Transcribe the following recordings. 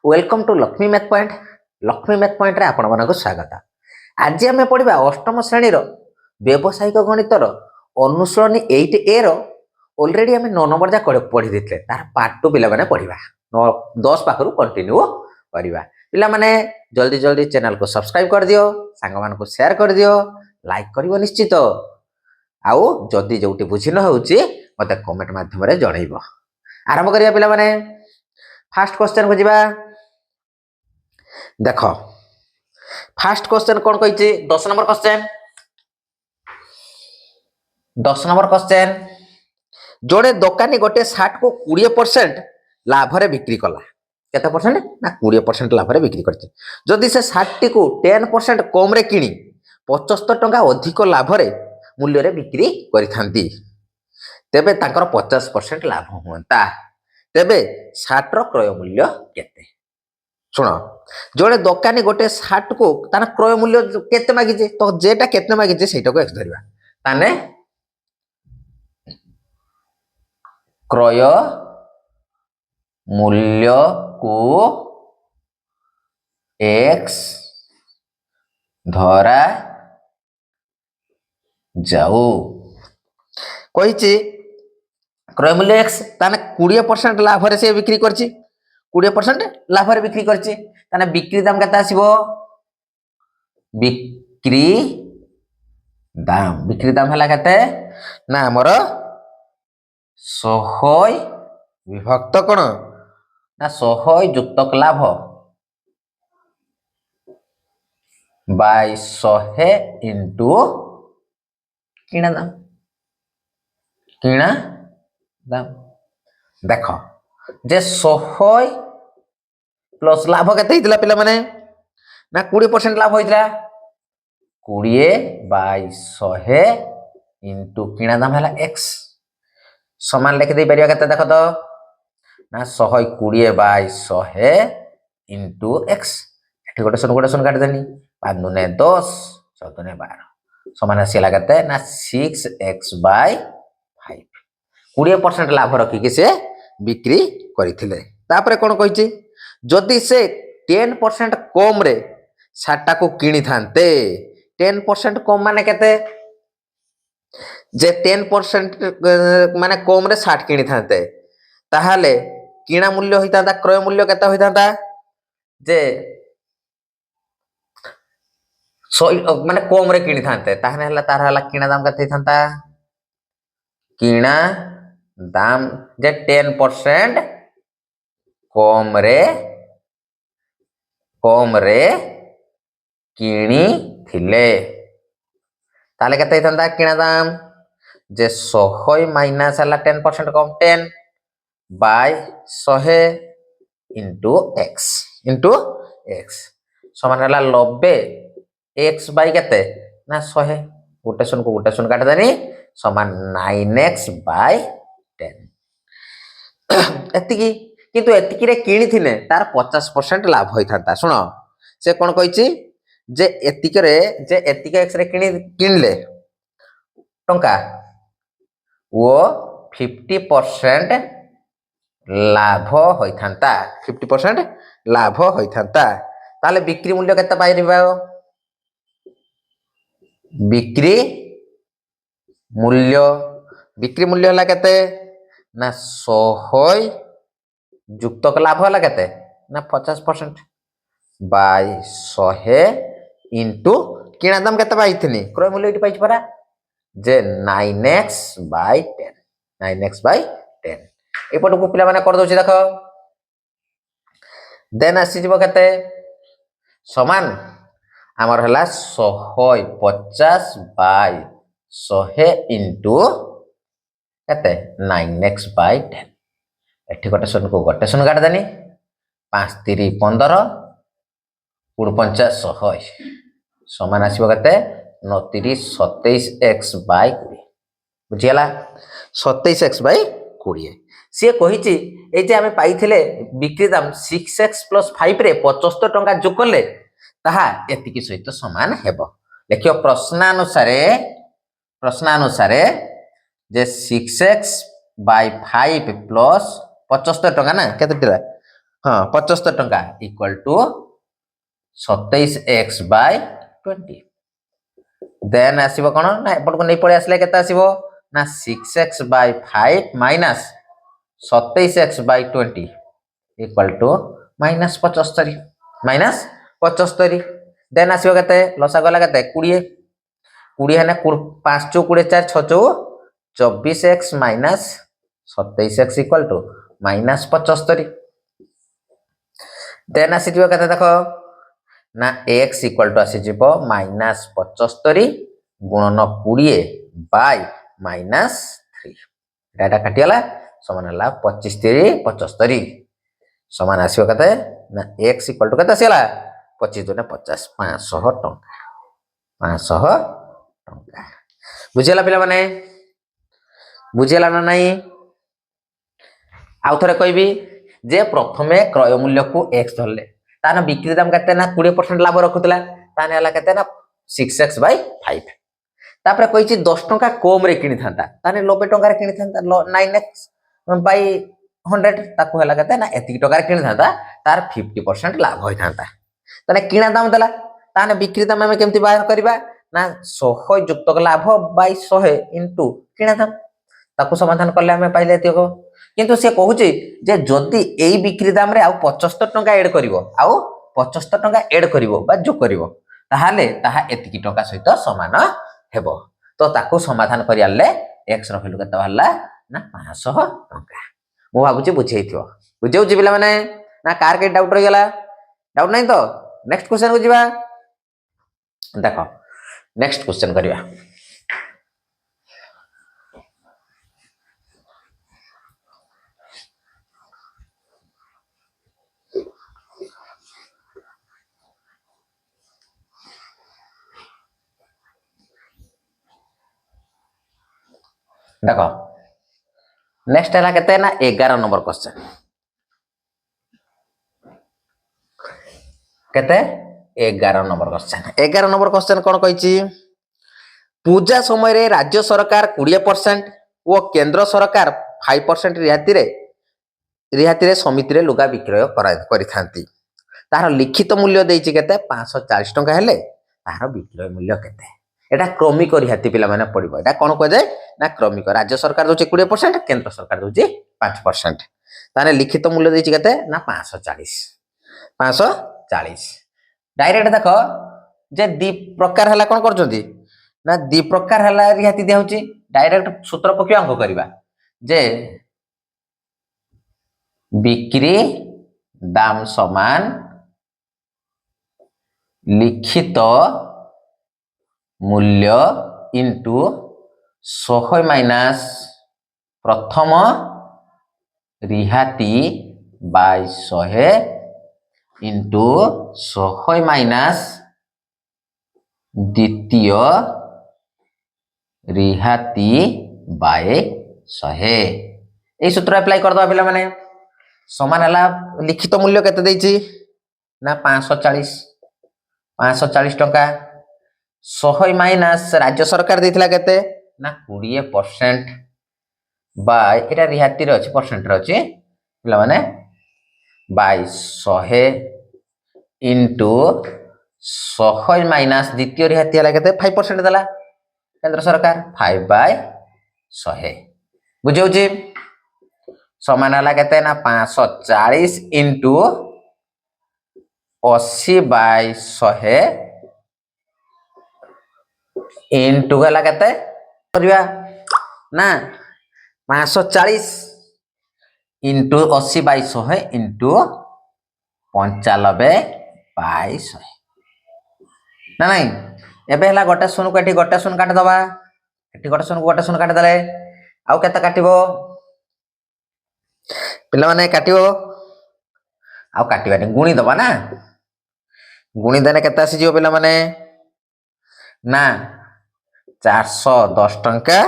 Welcome to Lakshmi math point. Lakshmi math point रे आपण मानक स्वागत। आज आम पढ़ा अष्टम श्रेणी व्यावसायिक गणितर अनुसरणी 8A ऑलरेडी आम 9 नंबर जा पढ़ी देते तार पार्ट 2 पिला पढ़ा 10 पाखु कंटिन्यू करवा। पिला माने जल्दी जल्दी चैनल को सब्सक्राइब कर दियो, सांग मान को शेयर कर दियो, लाइक करिवो निश्चित। आउ जदि जोटी बुझी न होउची मते कमेंट माध्यम रे जणैबो। आरंभ करिया पिला माने। फास्ट क्वेश्चन को जीवा। देख फास्ट क्वेश्चन कौन कही 10 नंबर क्वेश्चन। 10 नंबर क्वेश्चन जोड़े दोकानी गोटे शार्ट को 20% लाभ रे बिक्री कला। केते परसेंट ना 20% लाभ रे बिक्री करछि। जदि से शार्ट टी को 10% कम रे किनी 75 टंका अधिक लाभ रे मूल्य रे बिक्री करिथांती तेबे तांकर 50% लाभ होता। तेबे शार्ट रो क्रय मूल्य केते? सुनो जोड़े दोकानी गोटे शार्ट को तार क्रय मूल्य केते मागिजे तो जेटा केते मागिजे सेटा को एक्स धरिबा। ताने क्रय मूल्य को एक्स धरा जाऊ कहिछि। क्रय मूल्य एक्स ताने 20% लाभ रे से बिक्री करछि। 20% लाभ रे बिक्री करछि ताने बिक्री दाम केते आसीबो? बिक्री दाम हला केते ना हमर 100 विभक्त कोन ना 100 युक्तक लाभ बाय 100 इनटू किणा दाम। किणा दाम देखो जे 100 प्लस लाभ केते हितला पिला माने ना 20% लाभ होइतला 20/100 इनटू किणा दाम हला x समान लिखि दे परिया केते देखो तो ना 120/100 इनटू x। एठी गोटे सन काट देनी 5 दुने 10 6 दुने 12 समान आसीला केते ना 6x/5। 20% लाभ रखी कि से बिक्री करिथिले। तापरे कोन कहिछि जदि से 10% कम रे साटा को किनी थांते 10% कम माने केते जे 10% माने कम रे 60 किनी थांते ताहाले किणा मूल्य होइतांता क्रय मूल्य केते होइतांता जे माने कम रे किनी थांते ताहाने हला तार हला किणा दाम केते थांता किणा दाम जे 10% कम रे किणी थिले ताले केते थांता किणा दाम जे 100 माइनस हला 10% कम 10 बाय 100 इनटू x समान हला 90 x बाय केते ना 100 गोटे सन काट देनी समान 9x/10 एतिकी। किंतु एतिकी रे किणी थिने तार 50% लाभ होई थांता। सुनो से कोन कहिछि जे एतिके रे जे एतिके x रे किनले टंका वो 50% लाभ होई थांता 50% लाभ होई थांता। ताले बिक्री मूल्य केते पाइरिबा? बिक्री मूल्य हला केते ना 100 युक्तक लाभ हला केते ना 50% बाय 100 इनटू किणा दाम केते पाइथिनी क्रय मूल्य इति पाइछ परा जे 9x/10 9x/10 एपट को पिला माने कर दोछि देखो देन आसी जिवो केते समान हमर हला 150/100 इनटू केते 9x/10 एठी गोटे सन काट देनी 5 3 15 45 100 समान आसीबो केते 29 27x/20 बुझियला 27x/20 से कहिछि ए जे हमें पाइथिले बिक्री दाम 6x + 5 रे 75 टंका जोग करले ताहा एतिकी सहित समान हेबो। देखियो प्रश्नानुसारे जे 6x/5 + 75 टंका ना केते दिला हाँ 75 टंका इक्वल टू 27x/20 देन आसीबो कोन ना एपट को नहीं पड़े आसले केते आसीबो ना 6x/5 minus 27x/20 equal to -75 -75 then आसीबो केते लसा गला केते 20 20 है 5 चौ 20 4 6 चौ 24x minus 27x equal to -75 then आसी जीवो केते देखो ना x इक्वल टू आसी जीवो -75 गुणन 20 बाय -3 डाटा काटियाला समान हला 25 3 75 समान आसीबो केते ना x इक्वल टू केते आसीला 25 दुने 50 500 टंका 500 टंका बुझिला पिला माने बुझिला ना नहीं आउ थरे कहबी जे प्रथमे क्रय मूल्य को x धरले ताना बिक्री दाम केते ना 20% लाभ रखुतला ताने हला केते ना 6x/5 तापरे कहिछि 10 टंका कम रे किनि थांता ताने 90 टंका रे किनि थांता 9x/100 ताको हला केते ना एति टंका रे किनि थांता तार 50% लाभ होई थांता ताने किना दाम देला ताने बिक्री दाम हम केमति बाहर करबा ना 100 युक्त लाभ बाय 100 इनटू किना दाम ताको समाधान करले हमें पाइले एतिको किंतु से कहूची जे जदि एई बिक्री दाम रे आउ 75 टंका ऐड करिवो आउ 75 टंका ऐड करिवो बा जो करिवो ताहाले ताहा एतिकी टंका सहित समान हेबो तो ताको समाधान करियाले x रो वैल्यू केते हल्ला ना 500 टंका मो भाबुची बुझेइथियो बुझेउची पिला माने ना कार के डाउट रहि गेला डाउट नहीं तो नेक्स्ट क्वेश्चन को जीवा देखो नेक्स्ट क्वेश्चन करिया देखो नेक्स्ट है केते ना 11 नंबर क्वेश्चन केते 11 नंबर क्वेश्चन कोन कहिछि पूजा समय रे राज्य सरकार 20% और केंद्र सरकार 5% रिहाती रे समिति रे लुगा विक्रय करि थांती तार लिखित मूल्य देछि केते 540 टंका हेले तार विक्रय मूल्य केते एटा क्रमिक रिहाती पिला माने पड़िबो एटा कोन कह जाय ना क्रमिक राज्य सरकार दोचे 20% केंद्र सरकार दोचे 5% ताने लिखित मूल्य देछि केते ना 540 डायरेक्ट देखो जे दि प्रकार हला कोन करजोंती ना दि प्रकार हला रिहाती दिया होची डायरेक्ट सूत्र पक्ष अंक करबा जे बिक्री दाम समान लिखित मूल्य इनटू 100 माइनस प्रथम रिहाती बाय 100 इनटू 100 माइनस द्वितीय रिहाती बाय 100 ए सूत्र अप्लाई कर दो पिला माने समान हला लिखित मूल्य केते देछि ना 540 टंका 100 माइनस राज्य सरकार देथिला केते ना 20% बाय एटा रिहाती रे अछि परसेंट रे अछि पिला माने बाय 100 इनटू 100 माइनस द्वितीय रिहाती हला केते 5% देला केंद्र सरकार 5/100 बुझौची समान हला केते ना 540 इनटू 80/100 इनटू हला केते करिया ना 540 इनटू 80/100 इनटू 95/100 ना नहीं एबे हला गोटे शून्य को एठी गोटे शून्य काट दबा एठी गोटे शून्य को गोटे शून्य काट दले आउ केते काटिबो पिला माने काटिबो आउ काटिबानी गुणी दबा ना गुणी देने केते आसी जिवो पिला माने ना 410 टंका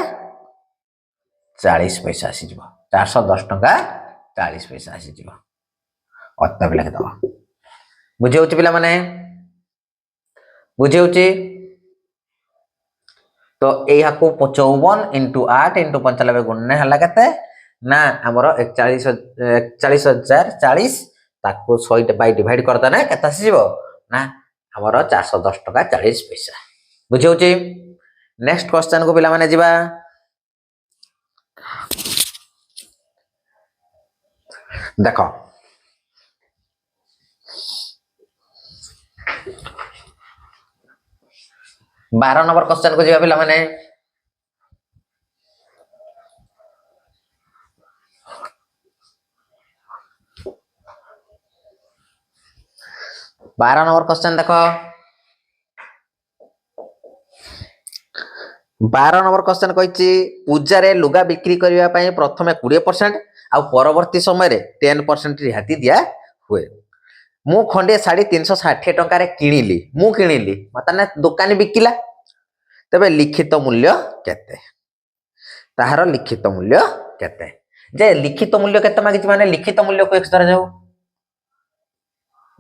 40 पैसा आसी जिवो 410 टंका 40 पैसा आसी जिवो अत्ता पिला के दबा बुझेउची पिला माने बुझेउची तो एहा को 54 * 8 * 95 गुणने हला केते ना हमरो 41,040 ताकू 100 बाय डिवाइड करता ना केता आसीबो ना हमर 410 टका 40 पैसा बुझी होची। नेक्स्ट क्वेश्चन को पिला माने जिबा देखो 12 नंबर क्वेश्चन को जिबा पिला माने 12 नंबर क्वेश्चन देखो 12 नंबर क्वेश्चन कहिछि पूजा रे लुगा बिक्री करिया पई प्रथमे 20% आ परवर्ती समय रे 10% रिहाती दिया हुए। मु खंडे साड़ी 360 टंका रे किनिली मु किनिली माने दुकानी बिकिला तबे लिखित मूल्य केते ताहार लिखित मूल्य केते जे लिखित मूल्य केते मागिछि माने लिखित मूल्य को एक्स धरा जाऊ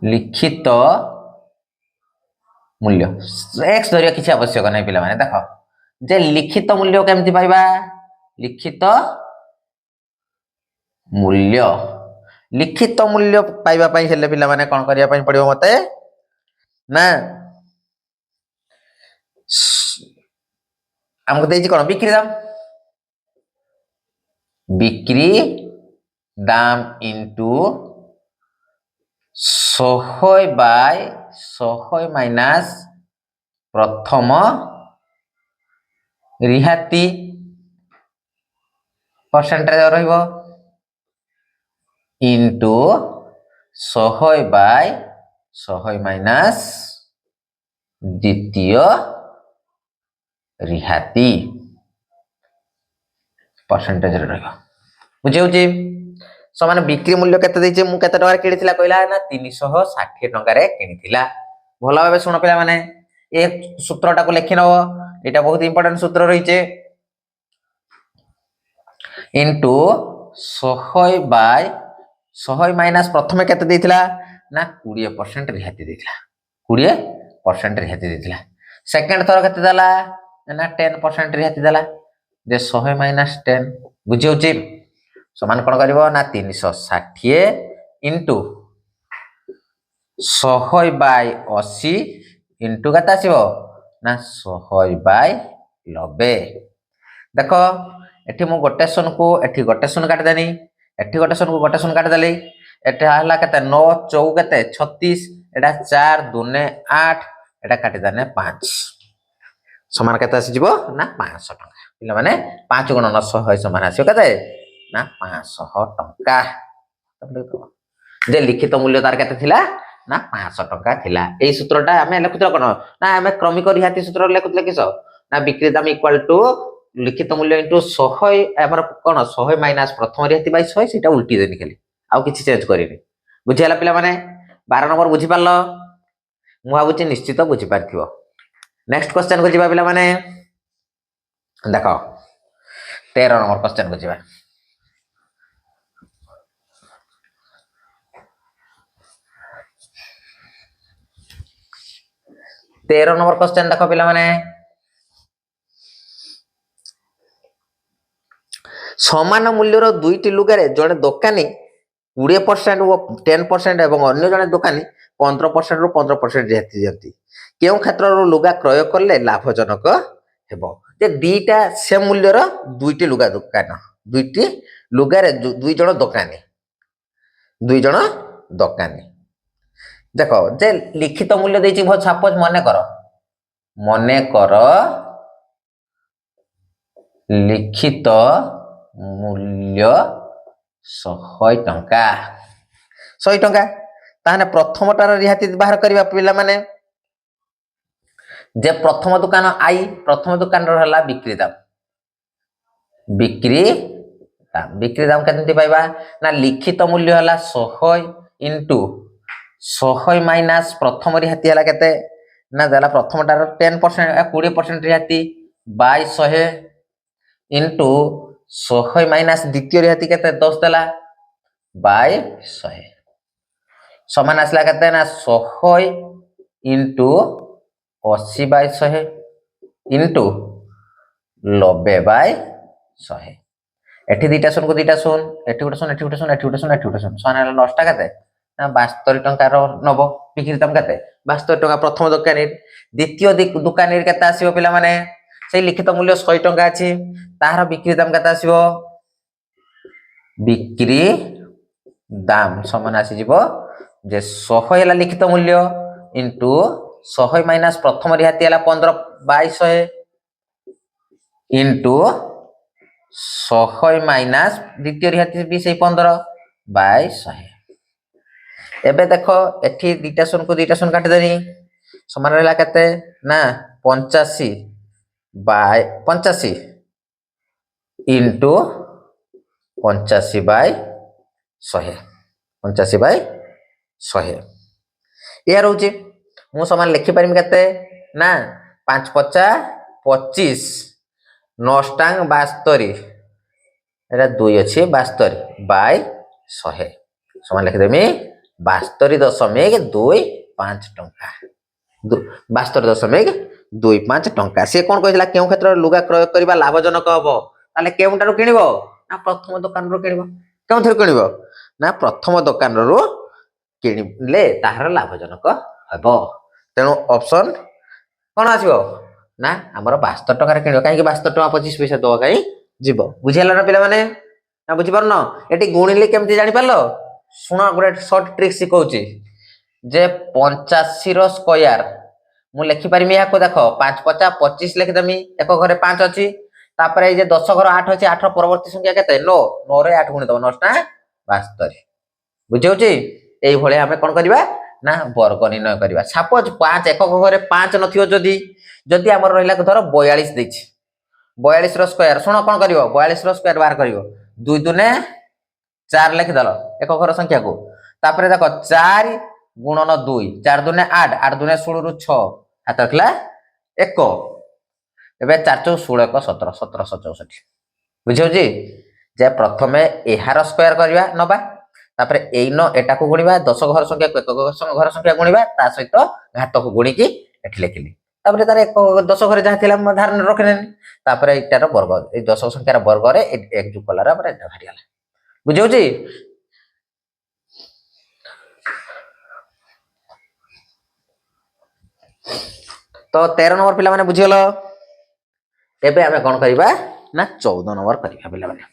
लिखित मूल्य एक्स धरिया किसी आवश्यक नहीं पिला माने देखो जे लिखित मूल्य केमती पाइबा लिखित मूल्य लिखित मूल्य पाइबा पई हेले पिला माने कोन करिया पई पड़ियो मते ना हमको देछि कोन बिक्री दाम इनटू 100 बाय 100 माइनस प्रथम रिहाती परसेंटेज रहिबो इनटू 100 बाय 100 माइनस द्वितीय रिहाती परसेंटेज रहिबो बुझे होची समान बिक्री मूल्य केते दैचे मु केते टका किनिथिला कहला ना 360 टका रे किनिथिला भला भाबे सुन पिला माने ए सूत्रटा को लिखि नबो एटा बहुत इंपोर्टेंट सूत्र रहिचे इनटू 100 बाय 100 माइनस प्रथमे केते दैथिला ना 20% रिहाती दैथिला 20% रिहाती दैथिला सेकंड थर केते दला ना 10% रिहाती दला जे 100 माइनस 10 बुझी होची समान कोन करबो ना 360 इनटू 100 बाय 80 इनटू कता आसीबो ना 100 बाय 90 देखो एठी मु गोटे शून्य को एठी गोटे शून्य काट देनी एठी गोटे शून्य को गोटे शून्य काट देली एठी हला केते 9 4 केते 36 एटा 4 2 8 एटा काटी देने 5 समान केते आसी जिवो ना 500 टका पिला माने 5 गुण 900 समान आसीयो केते ना 500 टका जे लिखित मूल्य तार केते थिला ना 500 टका थिला एई सूत्रटा हमें लेखुतरा कोन ना हमें क्रमिक रिहाती सूत्र लेखुतले किसो ना बिक्री दाम इक्वल टू लिखित मूल्य इनटू 100 हमर कोन 100 माइनस प्रथम रिहाती बाय 100 सेटा उल्टी देनी खाली आ किछि चेंज करिनि बुझी हला पिला माने 12 नंबर बुझी पारलो मु भाबुची निश्चित बुझी पारथिबो नेक्स्ट क्वेश्चन को जिबा पिला माने देखो 13 नंबर क्वेश्चन को जिबा 13 नंबर क्वेश्चन देखो पिला माने समान मूल्यर दुईटी लुगारे जड़े दोकानी 20% व 10% एवं अन्य जड़े दोकानी 15% रु 15% रिहाती दियंती केउ क्षेत्र रो लुगा क्रय करले लाभजनक हेबो जे दीटा से मूल्यर दुईटी लुगा दोकान दुईटी लुगारे दुई जण दुई जण दोकानी देखो जे लिखित मूल्य देछि सपोज मने कर लिखित मूल्य 100 टंका 100 टंका ताने प्रथमटार रिहाती बाहर करबा पिला माने जे प्रथम दुकान आई प्रथम दुकान रो हला बिक्री दाम केते पाइबा ना लिखित मूल्य हला 100 इनटू 100 माइनस प्रथम रिहाती हला केते ना देला प्रथमटार 10% 20% रिहाती बाय 100 इनटू 100 माइनस द्वितीय रिहाती केते 10 देला बाय 100 समान आसला केते ना 100 इनटू 80 बाय 100 इनटू 90 बाय 100 एठी दीटा शून्य को दीटा शून्य एठी गोटे शून्य एठी गोटे शून्य एठी गोटे शून्य एठी गोटे शून्य समान हला 10 टा केते ନା 72 ଟଙ୍କାର ନବ ବିକ୍ରି ଦାମ କେତେ 72 ଟଙ୍କା ପ୍ରଥମ ଦୋକାନୀ। ଦ୍ୱିତୀୟ ଦୋକାନୀରେ କେତେ ଆସିବ ପିଲାମାନେ ସେଇ ଲିଖିତ ମୂଲ୍ୟ 100 ଟଙ୍କା ଅଛି ତାହାର ବିକ୍ରି ଦାମ କେତେ ଆସିବ ବିକ୍ରି ଦାମ ସମାନ ଆସିଯିବ ଯେ 100 ହେଲା ଲିଖିତ ମୂଲ୍ୟ ইন্টু 100 মাইনাস প্রথম রিহাতি হলা 15 বাই 100 ইন্টু 100 মাইনাস দ্বিতীয় রিহাতি বি সেই 15 বাই 100। এবে দেখো এটি দুইটা শূন্য কাটিদেনি সমান রহিলা কেতে না 85 বাই 85 ইন্টু 85 বাই 100 85 বাই 100 या रोचे मु समान लिखि पारिम केते ना 5 50 25 9 72 एटा 2 अछि 72 बाय 100 समान लिखि देमी 72.25 टंका 72.25 टंका से कोन कहिला केउ क्षेत्र लुगा क्रय करबा लाभजनक हबो ताले केउटारो किनिबो ना प्रथम दुकान रो किनिबो केउ थर किनिबो ना प्रथम दुकान रो किनिले ताहार लाभजनक हबो तेणु ऑप्शन कोन आसीबो ना हमर 72 टका रे किनिबो काहे कि 72 टका 25 पैसा दो काई जीवो बुझियला ना पिला माने ना बुझि परनो एटी गुणिले केमति जानि पालो सुनो गुडे शॉर्ट ट्रिक सिखौची जे 85 रो स्क्वायर मु लिखि पारिमी याको देखो 5 50 25 लिखि दमी एको घरे 5 अछि तापरे जे 10 घर 8 अछि 8 रो परवर्ती संख्या केते 9 9 रे 8 गुणि दबो 9 टा 72 बुझौची এই ভলে আমি কোন করিবা না বর্গ নির্ণয় করিবা সাপোজ 5 একক ঘরে 5 নথিও যদি যদি আমার রহিলা ধর 42 দেইছি 42 র স্কয়ার শুনো কোন করিব 42 র স্কয়ার বাହାର করিব 2 দুনে 4 লিখি দলো একক ঘর সংখ্যা को তারপরে দেখো 4 গুণন 2 4 দুনে 8 8 দুনে 16 রু 6 হাত রখলা 1 এবে 4 4 16 1 17 1764 বুঝौजी যে প্রথমে এহার স্কয়ার করিবা নবা तापरे एइनो एटा को गुणिबा 10 घर संख्या को एक घर संख्या गुणिबा ता सहित घात को गुणी की एठी लिखिली तापरे तारे 10 घर जहा थिला धारण रखने तापरे इटार वर्ग ए 10 संख्या र वर्ग रे एक जुग कलारा परे भारियाला बुझौजी तो 13 नंबर पिला माने बुझियलो एबे हमें कोन करिबा ना 14 नंबर करिबा पिला माने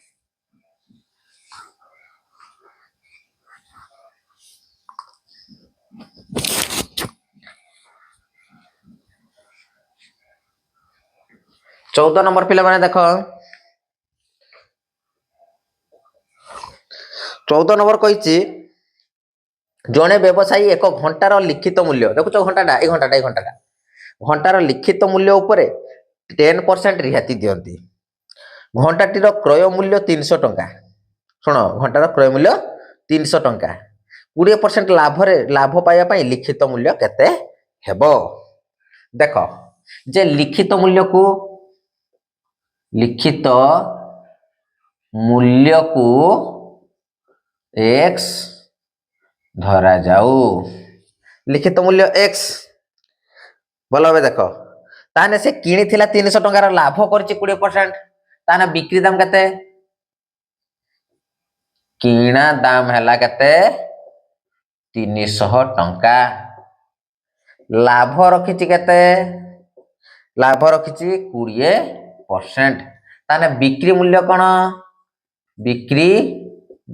14 नंबर पिला माने देखो 14 नंबर कहिछि जने व्यवसायी एक घंटार लिखित मूल्य देखो घंटाटा घंटार लिखित मूल्य उपरे 10% रिहाती दियंती घंटाटीर क्रय मूल्य 300 टंका सुनो घंटार क्रय मूल्य 300 टंका 20% लाभ पाया पई लिखित मूल्य केते हेबो देखो जे लिखित मूल्य को x धरा जाऊ लिखित मूल्य x बोलो बे देखो ताने से किनी थिला 300 टंका रा लाभ करछि 20% ताने बिक्री दाम केते किना दाम हैला केते 300 टंका लाभ रखिछि केते लाभ रखिछि 20% ताने बिक्री मूल्य कोन बिक्री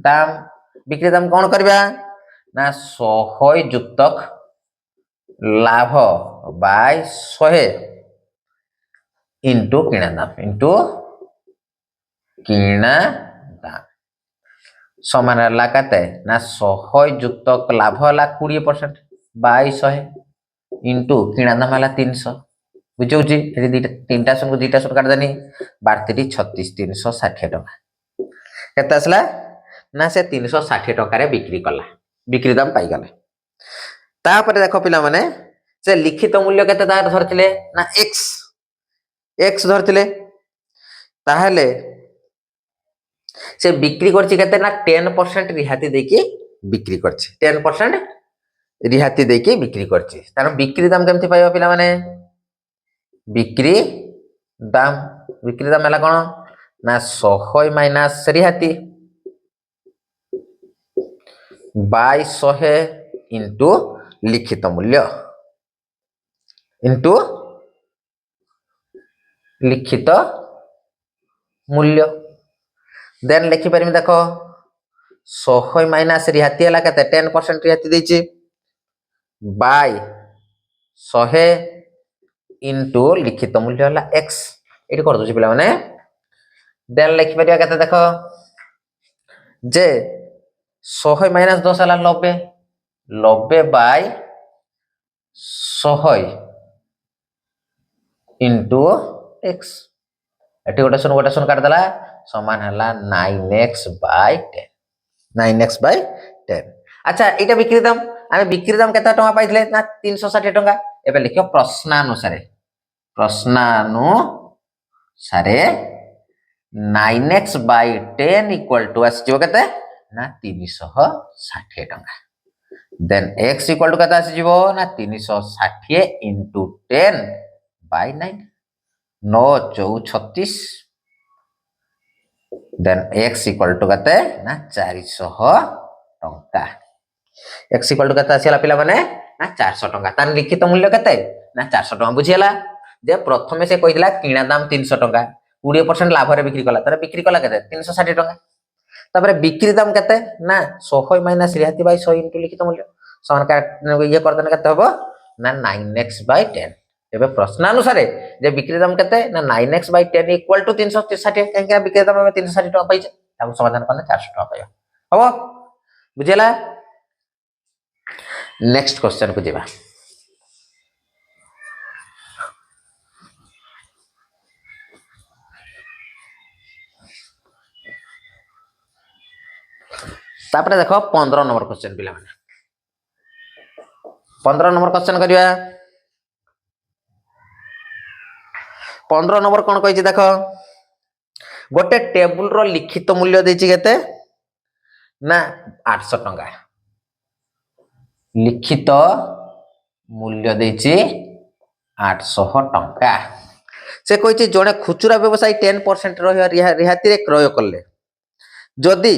दाम कोन करबा ना 100 युक्तक लाभ बाय 100 इनटू किना दाम समान हला कते ना 100 युक्तक लाभ हला 20% बाय 100 इनटू किना दाम हला 300 बुझौची एठी तीनटा संग दुईटा संग काट देनी 12 36 360 टका केते असला ना से 360 टका रे बिक्री कला बिक्री दाम पाई गले तापर देखो पिला माने से लिखित मूल्य केते तार धरतिले ना x धरतिले ताहले से बिक्री करछि केते ना 10% रिहाती देकी बिक्री करछि 10% रिहाती देकी बिक्री करछि तार बिक्री दाम केमति पाइबा पिला माने बिक्री दाम हला कोन ना 100 माइनस रिहाती बाय 100 इंटू लिखित मूल्य इंटू लिखित मूल्य देन लिखिपारि देख 100 माइनस रिहाती है के 10% रिहाती देछि बाय 100 इंटू लिखित मूल्य है एक्स ये कर दूसरी पे मैंने देन लिखिपार के देख जे 100 माइनस 10 है 90 90 बाय 100 इंटू एक्स एटी गोटे शून काटिदेला समान है 9x बाय 10 9x बाय 10 अच्छा यहाँ बिक्री दाम आम बिक्री दाम केते टंका पाइथिले ना 360 टंका एबे लिखियो प्रश्नानुसारे 9x बाय 10 इक्वल टू आसीजो केते ना 360 टंका देन x इक्वल टू केते आसीजो ना 360 into 10 by 9 9 4 36 then x equal to केते ना 400 टंका x इक्वल टू केते आसीला पिला माने ना 400 टंका तान लिखित मूल्य केते ना 400 टंका बुझियला जे प्रथमे से कहिला किणा दाम 300 टंका 20% लाभ रे बिक्री कला तारे बिक्री कला केते 360 टंका तापरे बिक्री दाम केते ना 100 माइनस रिहाती बाय 100 इनटू लिखित मूल्य समान का ये कर देना केते हबो ना 9x बाय 10 एबे प्रश्नानुसार जे बिक्री दाम केते ना 9x बाय 10 इक्वल टू 360 काहे बिक्री दाम 360 टका पाइछ ताको समाधान करले 400 टका पाइयो हबो बुझिला नेक्स्ट क्वेश्चन को जेबा तापरे देखो 15 नंबर क्वेश्चन पिला माने 15 नंबर क्वेश्चन करिया 15 नंबर कौन कही देख गोटे टेबुल रो लिखित मूल्य देछि केते ना 800 टंका लिखित मूल्य देछि 800 टंका से कही जड़े खुचुरा व्यवसायी 10% रिहाती रे क्रय कले जदि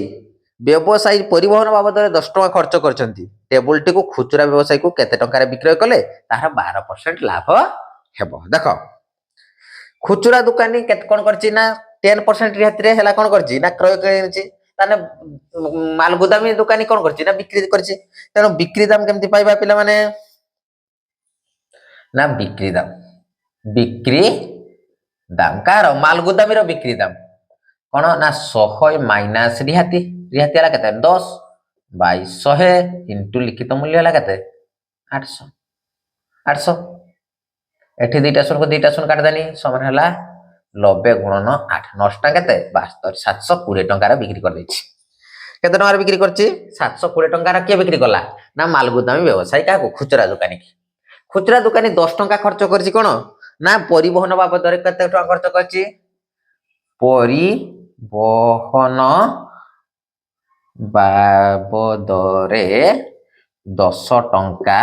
व्यवसायी परिवहन बाबद 10 टंका खर्च करछंती टेबुल टी को खुचुरा व्यवसायी को केते टंका रे विक्रय कले तार 12% लाभ हेबो देखो खुचुरा दुकानी कौन करछि ना 10% रिहाती रे हला कौन करछि ना क्रय करछि ताने माल गुदामी दुकानी कौन करछि ना बिक्री करछि तेनो बिक्री दाम केमति पाइबा पिला माने ना बिक्री दाम कार माल गुदामी रो बिक्री दाम कौन ना 100 माइनस रिहाती रिहाती हला केते 10 बाय 100 इंटू लिखित मूल्य हला केते 800 800 एठी दुईटा शून काट देनी समान हला 90 गुणन 8 नष्टा केते 72 720 टंका रे बिक्री कर देछि केते टंका रे बिक्री करछि 720 टंका रे के बिक्री करला ना मालगुदामी व्यवसायी का खुचरा दुकानी खुचरा दुकानी 10 टंका खर्च करछि कोन ना परिवहन बाबद रे केते टंका खर्च करछि परिवहन बाबद रे 10 टंका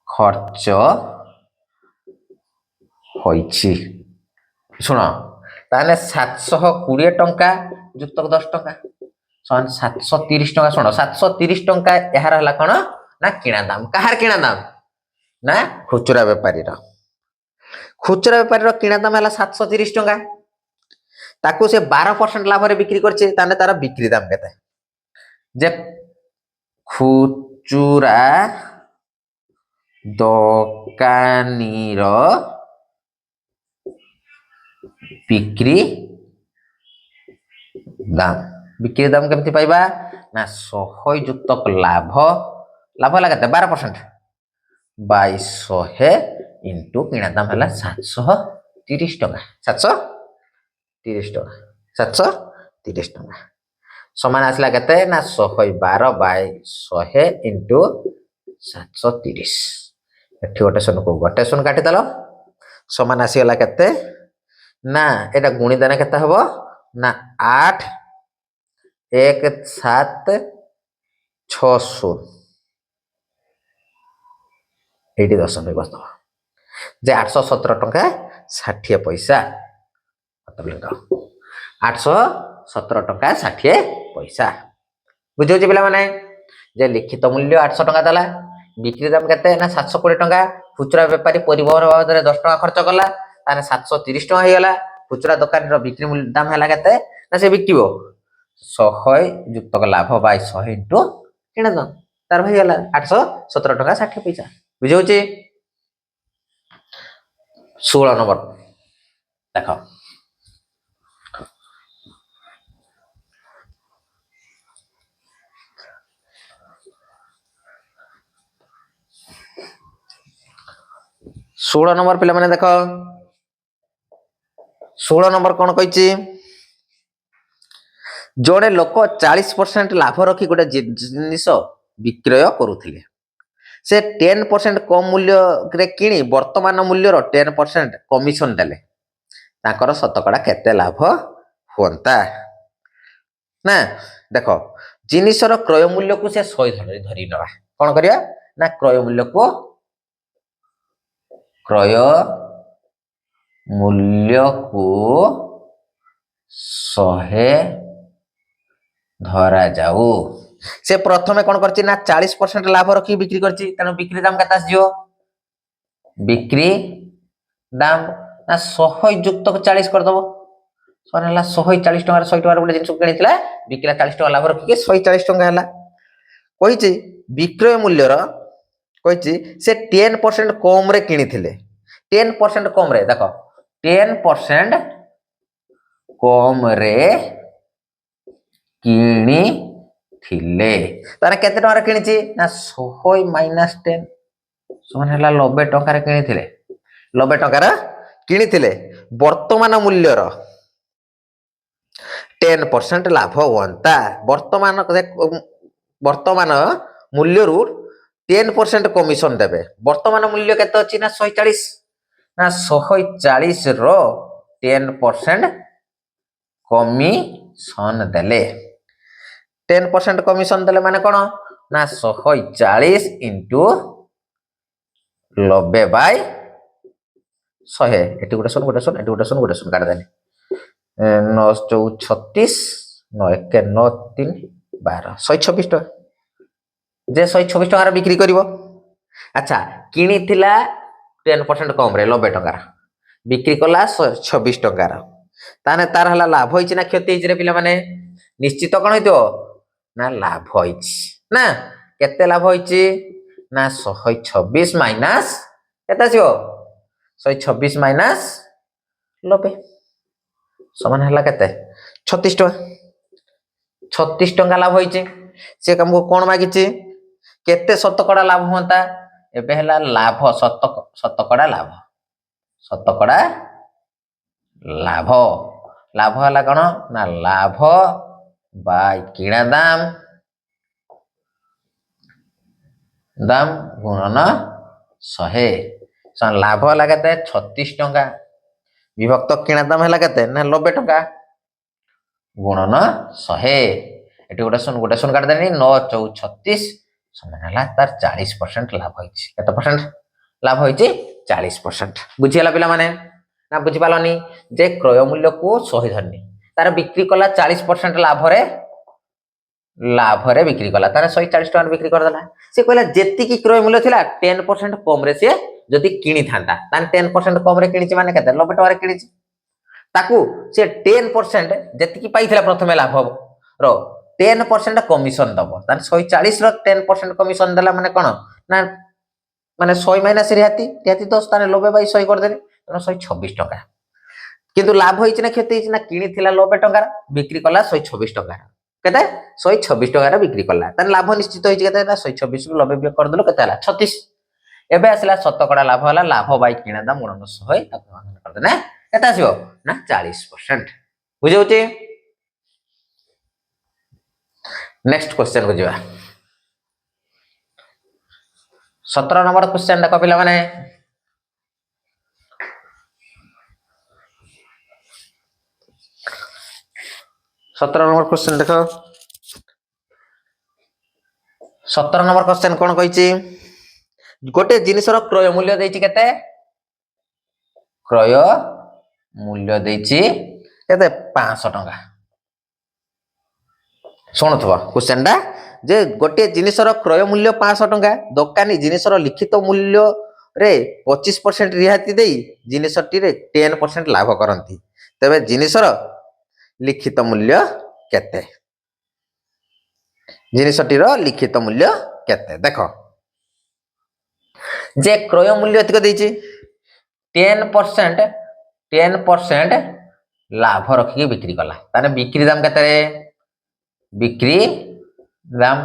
खर्च होइछि सुन ताने 720 टंका युक्त 10 टंका सन 730 टंका सुन 730 टंका यार हला कोन ना किणा दाम कहार किणा दाम ना खुचरा व्यापारी रो किणा दाम हला 730 टंका ताकू से 12% लाभ रे बिक्री करछे ताने तार बिक्री दाम केते जे खुचुरा दोकानी रो बिक्री दाम केमती पाइबा ना 100 युक्त लाभ हला केते 12% बाय 100 इंटू किणा दाम हला 730 टंका 730 टंका समान आसला केते ना 112 बाय 100 इंटू 730 एठी गोटे शून काटी दलो समान आसीगला केते ना एटा गुणी देना केते हबो ना 8 1 7 6 0 एटी दशमिक बस जे 817 टंका 60 पैसा मतलब 817 टंका 60 पैसा बुझे पिला माने जे लिखित मूल्य 800 टका देला बिक्री दाम केते ना 720 टका खुचरा व्यापारी परिवहन बाबद 10 टका खर्च कला ताने 730 टका हो गला खुचरा दुकान रो बिक्री मूल्य दाम हैला केते ना से बिकिबो 100 युक्त लाभ बाय 100 इनटू किना दाम तार भाई गला 817 टका 60 पैसा बुझे होची 16 नंबर देखो 16 नंबर पिला माने देखो 16 नंबर कौन कही जड़े लोक 40% लाभ रखी गोटे जिनिस विक्रय करुले से 10% कम मूल्य किणी वर्तमान मूल्यर 10% कमिशन देले ताकर शतकड़ा केते लाभ होता ना देख जिनिसर क्रय मूल्य को से 100 धरी नवा कौन करिया ना क्रय मूल्य को शहे धरा जाऊ से प्रथमे कौन करछि ना 40% लाभ रखी बिक्री करछि तेणु बिक्री दाम केते आसीयो बिक्री दाम ना 100 युक्त 40 कर दबो सोन हला 140 टका 100 टका गोटे जिनिस किनितला बिक्रीला 40 टका लाभ रखी 140 टका हला कहिछि विक्रय मूल्य रो कहिछि से 10% कम रे किनिथिले 10% कम रे देखो 10% कम रे किणी थिले ताने केते टका रे किनिछि ना 100 माइनस 10 सोन हला 90 टका रे किनिथिले 90 टका रे किनिथिले वर्तमान मूल्य रो 10% लाभ होता वर्तमान मूल्य रु 10% कमिशन देबे वर्तमान मूल्य केते अछि ना 140 ना 140 रो 10% कमिशन देले 10% कमिशन देले माने कोन ना 140 इंटू 90 बाय 100 एटी गोटे सुन एटी गोटे सुन काट देनी 9 4 36 9 1 9 3 12 126 टका जे 126 टका बिक्री करिवो अच्छा किनी थिला 10% कम रे 90 टका बिक्री कला 126 टका ताने तार हला लाभ होइछि ना क्षति होइछि रे पिला माने निश्चित कोन होइतो ना लाभ होइछि ना केते लाभ होइछि ना 126 माइनस केते छियो 126 माइनस 90 समान हला केते 36 टका 36 टका लाभ होइछि से हमको कोन मागिछि केते शतकड़ा लाभ होता एबे हला लाभ शतकड़ा लाभ लाभ हला कोन ना लाभ बाय किणा दाम गुणन 100 लाभ हला केते 36 टका विभक्त किणा दाम हला केते ना 90 टका गुणन 100 एटी गोटे सुन काट देनी 9 4 36 समान हला तार 40% लाभ होइछि केते परसेंट लाभ होइछि 40% बुझियला पिला माने ना बुझि पालनी जे क्रय मूल्य को 100 धरनी तार बिक्री कला 40% लाभ रे बिक्री कला तार 140 टका बिक्री कर देला से कहला जेति की क्रय मूल्य थिला 10% कम रे से जदी किनी थांता तान 10% कम रे किनिछि माने केते 90 टका रे किनिछि ताकू से 10% जेति की पाइथिला प्रथमे लाभ रो 10% कमिशन दबो तान 140 रो 10% कमिशन देला माने कोन ना माने 100 माइनस रिहाती 10 ताने 90 बाय 100 कर देनी तो 126 टका किंतु लाभ होइछि ना क्षति होइछि ना किनी थिला 90 टका बिक्री कला 126 टका केते 126 टका रे बिक्री कला ताने लाभ निश्चित होइछि केते ना 126 रु 90 कर देलो केते हला 36 एबे आसला शतकड़ा लाभ हला लाभ बाय किणा दाम गुणन 100 ताको मान कर देना केते आसीबो ना 40% बुझे होछि नेक्स्ट क्वेश्चन को जीवा 17 नंबर क्वेश्चन देखो पिला माने 17 नंबर क्वेश्चन देखो 17 नंबर क्वेश्चन कोन कहिछि गोटे जिनिसर क्रय मूल्य देछि केते क्रय मूल्य देछि केते 500 टका ଶୁଣୁଥିବ କ୍ୱେଶ୍ଚନଟା ଯେ ଗୋଟିଏ ଜିନିଷର କ୍ରୟ ମୂଲ୍ୟ 500 ଟଙ୍କା, ଦୋକାନୀ ଜିନିଷର ଲିଖିତ ମୂଲ୍ୟରେ 25% ରିହାତି ଦେଇ ଜିନିଷଟିରେ 10% ଲାଭ କରନ୍ତି, ତେବେ ଜିନିଷର ଲିଖିତ ମୂଲ୍ୟ କେତେ? ଜିନିଷଟିର ଲିଖିତ ମୂଲ୍ୟ କେତେ? ଦେଖ ଯେ କ୍ରୟ ମୂଲ୍ୟ ଏତିକ ଦେଇଛି, 10% ଲାଭ ରଖିକି ବିକ୍ରି କଲା, ତାହେଲେ ବିକ୍ରି ଦାମ କେତେ? ବିକ୍ରି ଦାମ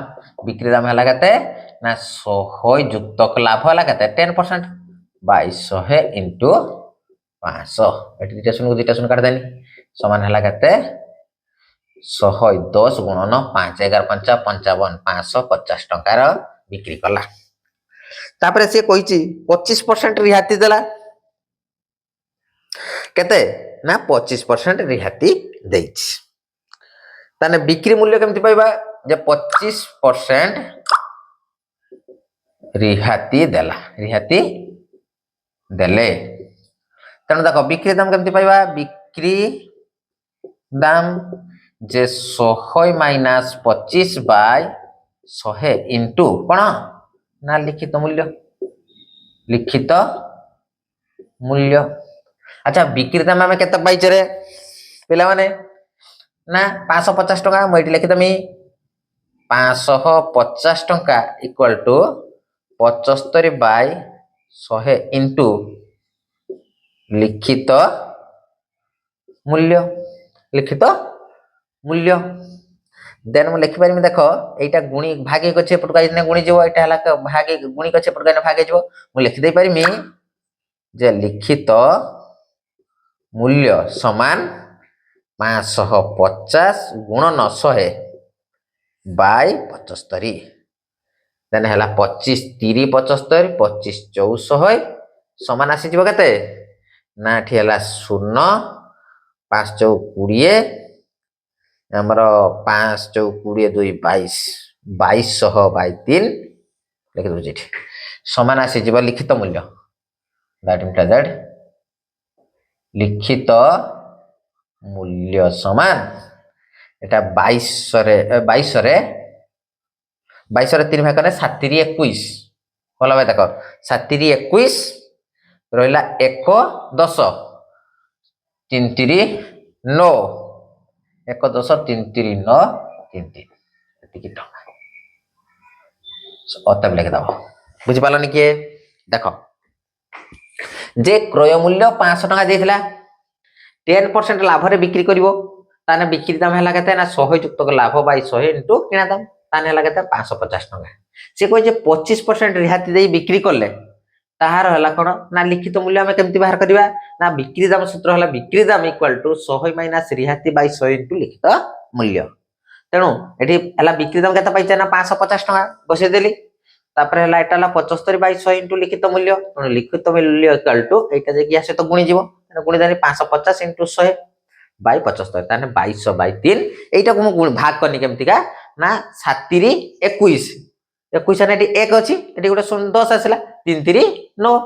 ହେଲା କେତେ ନା 100 ଯୁକ୍ତ ଲାଭ ହେଲା କେତେ 10% 2200 ଇଣ୍ଟୁ 500, ଏଠି ଦୁଇଟା ଶୂନ କାଟିଦେନି ସମାନ ହେଲା କେତେ 110 ଗୁଣନ 5 11 5 55 550 ଟଙ୍କାର ବିକ୍ରି କଲା। ତାପରେ ସେ କହିଛି 25% ରିହାତି ଦେଲା, କେତେ ନା 25% ରିହାତି ଦେଇଛି, ତାହେଲେ ବିକ୍ରି ମୂଲ୍ୟ କେମିତି ପାଇବା ଯେ 25% ରିହାତି ଦେଲେ, ତେଣୁ ଦେଖ ବିକ୍ରି ଦାମ କେମିତି ପାଇବା, ବିକ୍ରି ଦାମ ଯେ 100 ମାଇନାସ 25/100 ଇଣ୍ଟୁ କଣ ନା ଲିଖିତ ମୂଲ୍ୟ। ଆଚ୍ଛା ବିକ୍ରି ଦାମ ଆମେ କେତେ ପାଇଛେ ରେ ପିଲାମାନେ ନା 550 ଟଙ୍କା, ମୁଁ ଏଠି ଲେଖିଦେମି 550 ଟଙ୍କା ଇକ୍ୱାଲ ଟୁ 75/100 ଇଣ୍ଟୁ ଲିଖିତ ମୂଲ୍ୟ। ଦେନ ମୁଁ ଲେଖିପାରିବି, ଦେଖ ଏଇଟା ଗୁଣି ଭାଗି ଅଛି ଏପଟକୁ ଆଇନେ ଗୁଣି ଯିବ, ଏଇଟା ହେଲା ଭାଗି ଗୁଣି ଅଛି ଏପଟକୁ ଆଇନେ ଭାଗି ଯିବ, ମୁଁ ଲେଖିଦେଇ ପାରିମି ଯେ ଲିଖିତ ମୂଲ୍ୟ ସମାନ 550 ଗୁଣନ 100/75, ଦେନ ହେଲା 25 3 75 25 400 ସମାନ ଆସିଯିବ କେତେ ନା ଏଠି ହେଲା 0 5 4 20 ଆମର 5 4 20 2 22 2200/3 ଲେଖି ଦଉଛି ଏଠି ସମାନ ଆସିଯିବ ଲିଖିତ ମୂଲ୍ୟ, ଦ୍ୟାଟ୍ ଲିଖିତ ମୂଲ୍ୟ ସମାନ এটা 2200 3 ଭାଗ କଲେ 7 21, ଭଲ ଭାବେ ଦେଖ 7 21 ରହିଲା 1 10 3 3 9 1 10 3 3 9 3 3 ଏତିକି ଟଙ୍କା ଅତএব ଲେଖିଦେବ, ବୁଝିପାରିଲନି କିଏ? ଦେଖ ଯେ କ୍ରୟ ମୂଲ୍ୟ 500 ଟଙ୍କା ଦେଇଥିଲା, 10% ଲାଭରେ ବିକ୍ରି କରିବ, ତାହେଲେ ବିକ୍ରି ଦାମ ହେଲା କେତେ ନା 100 ଯୁକ୍ତ ଲାଭ 100 ଇଣ୍ଟୁ କିଣା ଦାମ, ତାହେଲେ ହେଲା କେତେ 550 ଟଙ୍କା। ସେ କହିছে 25% ରିହାତି ଦେଇ ବିକ୍ରି କଲେ ତାହାର ହେଲା କଣ ନା ଲିଖିତ ମୂଲ୍ୟ ଆମେ କେମିତି ବାହାର କରିବା ନା ବିକ୍ରି ଦାମ ସୂତ୍ର ହେଲା ବିକ୍ରି ଦାମ ଇକ୍ୱାଲ ଟୁ 100 ମାଇନାସ ରିହାତି 100 ଇଣ୍ଟୁ ଲିଖିତ ମୂଲ୍ୟ। ତେଣୁ ଏଠି ହେଲା ବିକ୍ରି ଦାମ କେତେ ପାଇছে ନା 550 ଟଙ୍କା ବସେଇଦେଲି, ତାପରେ ହେଲା এটা ହେଲା 75/100 ইনটু লিখিত মূল্য, তেଣୁ লিখিত মূল্য ইকুয়াল টু এইটা যে ইয়া সହିତ গুণি ଯିବ, গুণি দেনি 550 ইনটু 100/75, তাহলে 2200/3 এইটাକୁ ମୁଁ ভাগ করনি কেমতিকা না 7 21 21 ने 1 ଅଛି, এটি গোটে 10 ଆସିଲା 3 3 9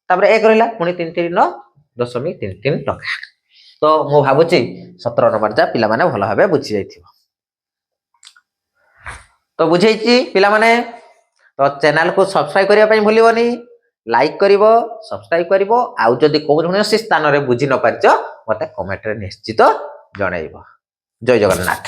তারপরে 1 রহিলা পুଣି 3 3 9 .33 ଟଙ୍କା। ତ ମୁଁ ଭାବୁଛି 17 ନମ୍ବର ଯା ପିଲାମାନେ ଭଲ ଭାବେ ବୁଝି ଯାଇଥିବ। ତ ବୁଝେଇଛି ପିଲାମାନେ, ତ ଚ୍ୟାନେଲ को सब्सक्राइब करबा पई भूलिबनी, लाइक करिवो सब्सक्राइब करिवो, आउ जदि कौनसी स्थान रे बुझी न पारिछ मते कमेंट रे निश्चित जणाइबो। जय जगन्नाथ।